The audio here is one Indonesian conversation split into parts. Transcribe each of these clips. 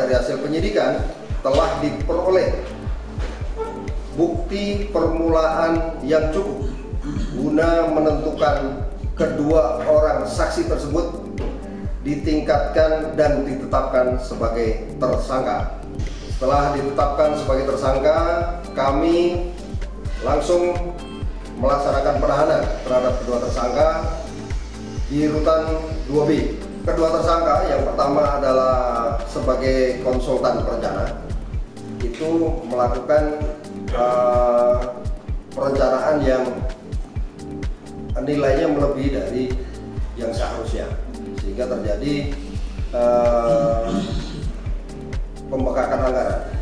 dari hasil penyidikan telah diperoleh bukti permulaan yang cukup guna menentukan kedua orang saksi tersebut ditingkatkan dan ditetapkan sebagai tersangka. Setelah ditetapkan sebagai tersangka, kami langsung melaksanakan penahanan terhadap kedua tersangka di rutan 2B. Kedua tersangka yang pertama adalah sebagai konsultan perencana, itu melakukan perencanaan yang nilainya melebihi dari yang seharusnya, sehingga terjadi pembengkakan anggaran.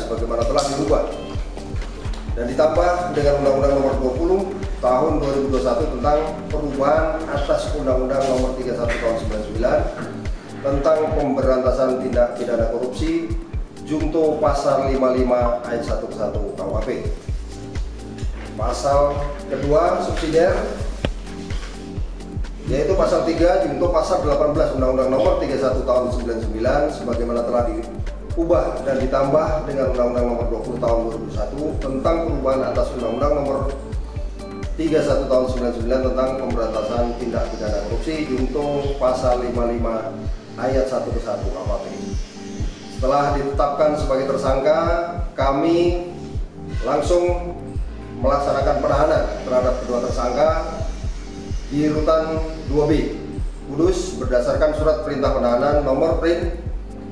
Sebagaimana telah diubah dan ditambah dengan Undang-Undang Nomor 20 Tahun 2021 tentang perubahan atas Undang-Undang Nomor 31 Tahun 99 tentang pemberantasan tindak pidana korupsi junto pasal 55 ayat 1 ke 1 KUHP. Pasal kedua subsidiar yaitu pasal 3 junto pasal 18 Undang-Undang Nomor 31 Tahun 99 sebagaimana telah diubah dan ditambah dengan Undang-Undang Nomor 20 Tahun 2001 tentang perubahan atas Undang-Undang Nomor 31 Tahun 99 tentang pemberantasan tindak pidana korupsi junto pasal 55 ayat 1 ke 1 KUHP. Setelah ditetapkan sebagai tersangka, kami langsung melaksanakan penahanan terhadap kedua tersangka di rutan 2B Kudus berdasarkan surat perintah penahanan nomor print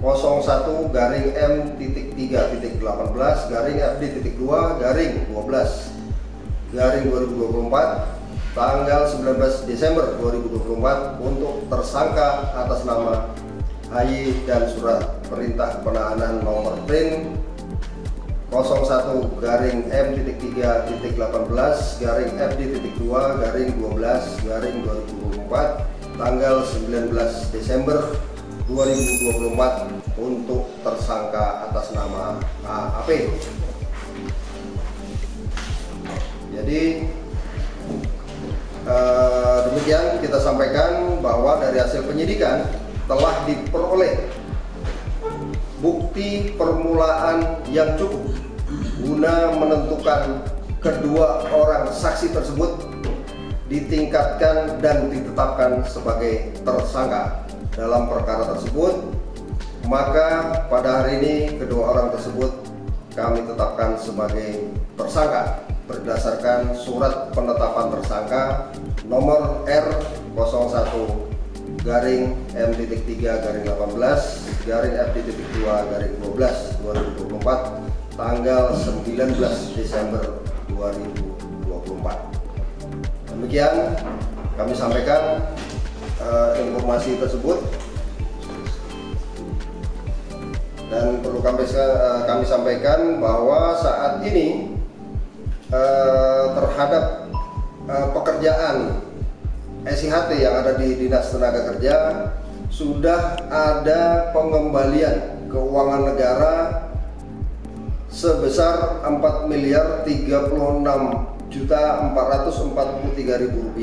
01-M-3-2-12-2024 tanggal 19 Desember 2024 untuk tersangka atas nama HY dan surat perintah penahanan nomor print 01-M-3-12-12-2024 tanggal 19 Desember 2024 untuk tersangka atas nama AAP. Jadi demikian kita sampaikan bahwa dari hasil penyidikan telah diperoleh bukti permulaan yang cukup guna menentukan kedua orang saksi tersebut ditingkatkan dan ditetapkan sebagai tersangka dalam perkara tersebut. Maka pada hari ini kedua orang tersebut kami tetapkan sebagai tersangka berdasarkan surat penetapan tersangka nomor R01-3-18-F2-12 tanggal 19 Desember 2024. Demikian kami sampaikan informasi tersebut, dan perlu kami sampaikan bahwa saat ini terhadap pekerjaan SIHT yang ada di Dinas Tenaga Kerja sudah ada pengembalian keuangan negara sebesar Rp4.036.443.000,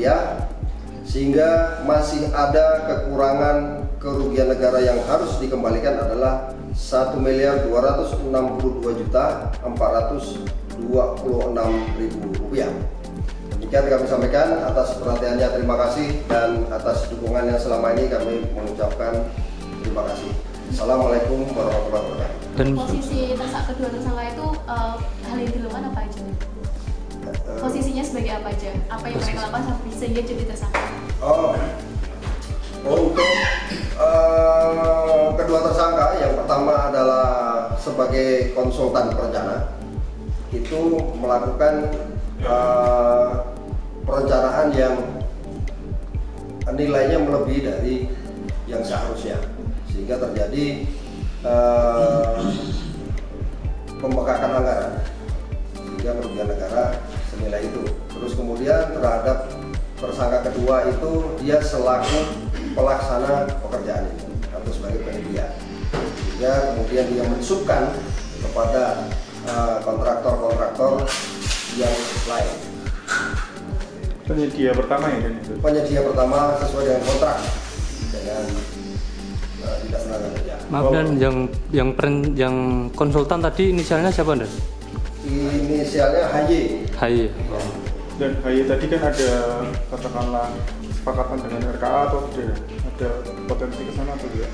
sehingga masih ada kekurangan kerugian negara yang harus dikembalikan adalah Rp1.262.426.000. Demikian kami sampaikan. Atas perhatiannya terima kasih, dan atas dukungan yang selama ini kami mengucapkan terima kasih. Assalamualaikum warahmatullahi wabarakatuh. Dan posisi kedua tersangka itu hal yang dilakukan apa aja? Posisinya sebagai apa aja? Apa yang mereka lakukan sampai sehingga jadi tersangka? Untuk kedua tersangka yang pertama adalah sebagai konsultan perencana, itu melakukan yang nilainya melebihi dari yang seharusnya, sehingga terjadi pembengkakan anggaran, sehingga merugikan negara senilai itu. Terus kemudian terhadap tersangka kedua itu dia selaku pelaksana pekerjaan ini atau sebagai penyedia, sehingga kemudian dia mensubkan kepada kontraktor-kontraktor yang lain. Penyedia pertama ya kan itu? Penyedia pertama sesuai dengan kontrak dengan dinas tenaga kerja. Maaf dan yang konsultan tadi inisialnya siapa Anda? Inisialnya HY. HY. Dan HY tadi kan ada katakanlah kesepakatan dengan RKA atau tidak? Ada potensi ke sana atau tidak?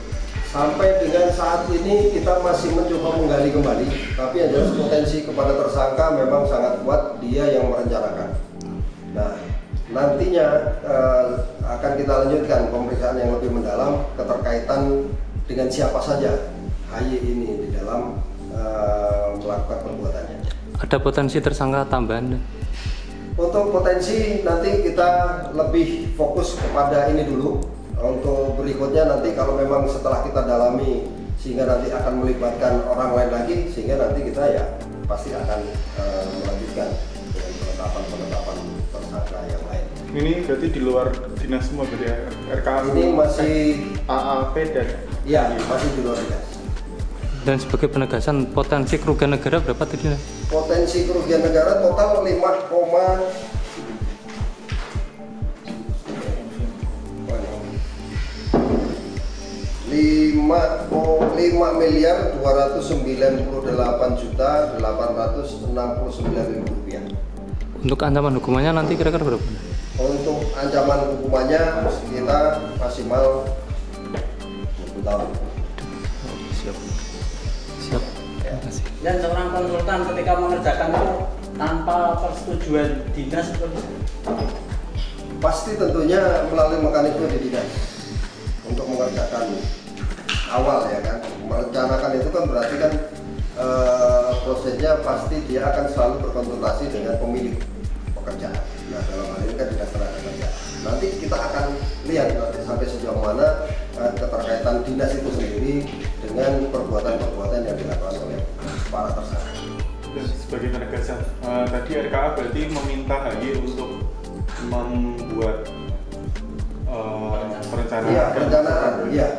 Sampai dengan saat ini kita masih mencoba menggali kembali, tapi yang jelas potensi kepada tersangka memang sangat kuat, dia yang merencanakan. Nah, nantinya akan kita lanjutkan pemeriksaan yang lebih mendalam keterkaitan dengan siapa saja HY ini di dalam melakukan perbuatannya. Ada potensi tersangka tambahan? Untuk potensi nanti kita lebih fokus kepada ini dulu. Untuk berikutnya nanti kalau memang setelah kita dalami sehingga nanti akan melibatkan orang lain lagi, sehingga nanti kita ya pasti akan melanjutkan dengan penetapan tersangka yang lain. Ini berarti di luar dinas semua berarti ya? RKA Ini masih AAP dan ya masih di luar dinas. Dan sebagai penegasan potensi kerugian negara berapa tadi? Potensi kerugian negara total 5.298.869.000 rupiah. Untuk ancaman hukumannya nanti kira-kira berapa? Untuk ancaman hukumannya kita maksimal 20 tahun. Siap. Siap. Terima kasih. Dan seorang konsultan ketika mengerjakan itu tanpa persetujuan dinas seperti itu? Pasti tentunya melalui mekanisme di dinas untuk mengerjakan awal ya kan. Merencanakan itu kan berarti kan prosesnya pasti dia akan selalu berkonsultasi dengan pemilik pekerjaan. Nah dalam hal ini kan dinas tenaga kerja. Nanti kita akan lihat nanti sampai sejauh mana keterkaitan dinas itu sendiri dengan perbuatan-perbuatan yang dilakukan oleh para tersangka. Dan sebagai penegasan, tadi RKA berarti meminta HY untuk membuat perencanaan. Iya, perencanaan. Iya.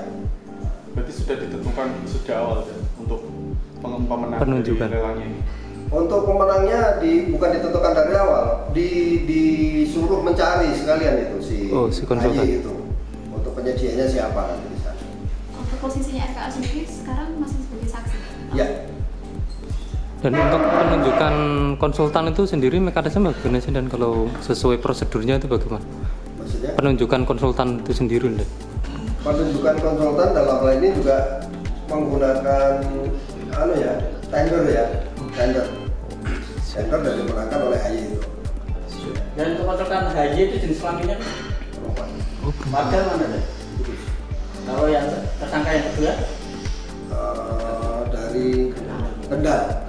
Berarti sudah ditentukan sejak awal ya, untuk pemenang Penunjukan. dari lelangnya ini. Untuk pemenangnya bukan ditentukan dari awal, disuruh mencari sekalian itu si konsultan. HY itu. Untuk penyedianya siapa nanti di sana. Untuk posisinya RKA sendiri sekarang masih sebagai saksi. Ya. Dan untuk penunjukan konsultan itu sendiri mekanisme bagaimana sih, dan kalau sesuai prosedurnya itu bagaimana? Maksudnya Penunjukan konsultan itu sendiri Anda? penunjukan konsultan dalam hal ini juga menggunakan tender dan dimenangkan oleh HY itu. Dan untuk konsultan HY itu jenis kelaminnya Perempuan. warga mana deh? Kalau yang tersangka yang kedua Dari Kendal.